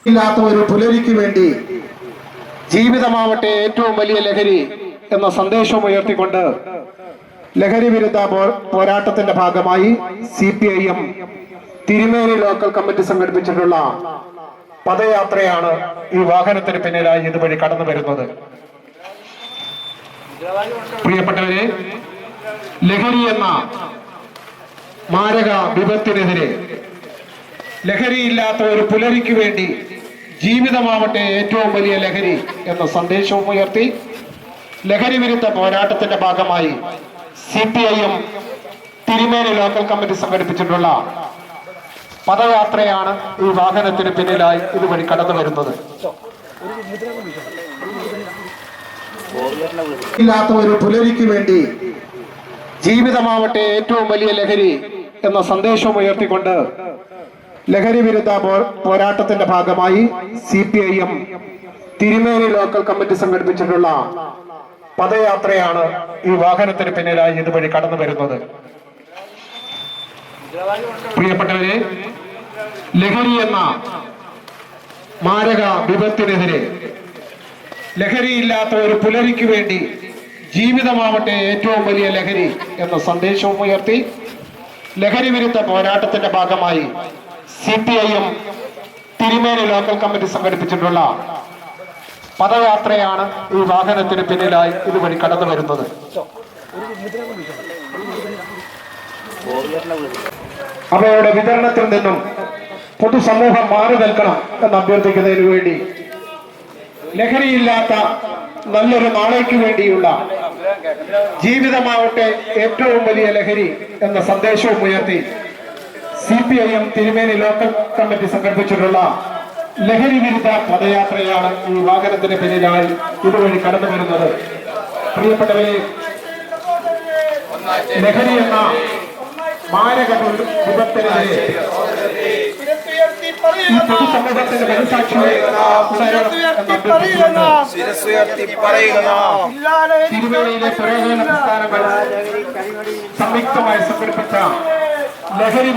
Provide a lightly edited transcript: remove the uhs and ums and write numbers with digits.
ഇല്ലാത്ത ഒരു പുലരിക്ക് വേണ്ടി ജീവിതമാവട്ടെ ഏറ്റവും വലിയ ലഹരി എന്ന സന്ദേശവും ഉയർത്തിക്കൊണ്ട് ലഹരി വിരുദ്ധ പോരാട്ടത്തിന്റെ ഭാഗമായി CPIM തിരുമേനി ലോക്കൽ കമ്മിറ്റി സംഘടിപ്പിച്ചിട്ടുള്ള പദയാത്രയാണ് ഈ വാഹനത്തിന് പിന്നിലായി ഇതുവഴി കടന്നു വരുന്നത്. പ്രിയപ്പെട്ടവരെ, ലഹരി എന്ന മാരക വിപത്തിനെതിരെ ലഹരിയില്ലാത്ത ഒരു പുലരിക്ക് വേണ്ടി ജീവിതമാവട്ടെ ഏറ്റവും വലിയ ലഹരി എന്ന സന്ദേശവും ഉയർത്തി ലഹരി വിരുദ്ധ പോരാട്ടത്തിന്റെ ഭാഗമായി CPIM തിരുമേനി ലോക്കൽ കമ്മിറ്റി സംഘടിപ്പിച്ചിട്ടുള്ള പദയാത്രയാണ് ഈ വാഹനത്തിന് പിന്നിലായി ഇതുവഴി കടന്നു വരുന്നത്. ഇല്ലാത്ത ഒരു പുലരിക്ക് വേണ്ടി ജീവിതമാവട്ടെ ഏറ്റവും വലിയ ലഹരി എന്ന സന്ദേശവും ഉയർത്തിക്കൊണ്ട് ലഹരി വിരുദ്ധ പോരാട്ടത്തിന്റെ ഭാഗമായി CPIM തിരുമേനി ലോക്കൽ കമ്മിറ്റി സംഘടിപ്പിച്ചിട്ടുള്ള പദയാത്രയാണ് ഈ വാഹനത്തിന് പിന്നിലായി ഇതുവഴി കടന്നു വരുന്നത്. പ്രിയപ്പെട്ടവരെ, ലഹരി എന്ന മാരക വിപത്തിനെതിരെ ലഹരിയില്ലാത്ത ഒരു പുലരിക്ക് വേണ്ടി ജീവിതമാവട്ടെ ഏറ്റവും വലിയ ലഹരി എന്ന സന്ദേശവും ഉയർത്തി ലഹരി വിരുദ്ധ പോരാട്ടത്തിന്റെ ഭാഗമായി CPIM തിരുമേനി ലോക്കൽ കമ്മിറ്റി സംഘടിപ്പിച്ചിട്ടുള്ള പദയാത്രയാണ് ഈ വാഹനത്തിന് പിന്നിലായി ഇതുവഴി കടന്നു വരുന്നത്. അവയുടെ വിതരണത്തിൽ നിന്നും പൊതുസമൂഹം മാറി നിൽക്കണം എന്ന് അഭ്യർത്ഥിക്കുന്നതിന് വേണ്ടി ലഹരിയില്ലാത്ത നല്ലൊരു നാളേക്ക് വേണ്ടിയുള്ള ജീവിതമാവട്ടെ ഏറ്റവും വലിയ ലഹരി എന്ന സന്ദേശവും ഉയർത്തി CPIM തിരുമേനി ലോക്കൽ കമ്മിറ്റി സംഘടിപ്പിച്ചിട്ടുള്ള ലഹരി വിരുദ്ധ പദയാത്രയാണ് ഈ വാഹനത്തിന് പിന്നിലായി ഇതുവഴി കടന്നു വരുന്നത്. പ്രിയപ്പെട്ടവരെ, ലഹരി എന്ന മാരക വിപത്തിനെതിരെ ഈ പൊതുസമൂഹത്തിന്റെ മനസാക്ഷിയെ തിരുവേലിയിലെ പ്രയോജന പ്രസ്ഥാനങ്ങൾ സംയുക്തമായി സംഘടിപ്പിച്ച ലഹരി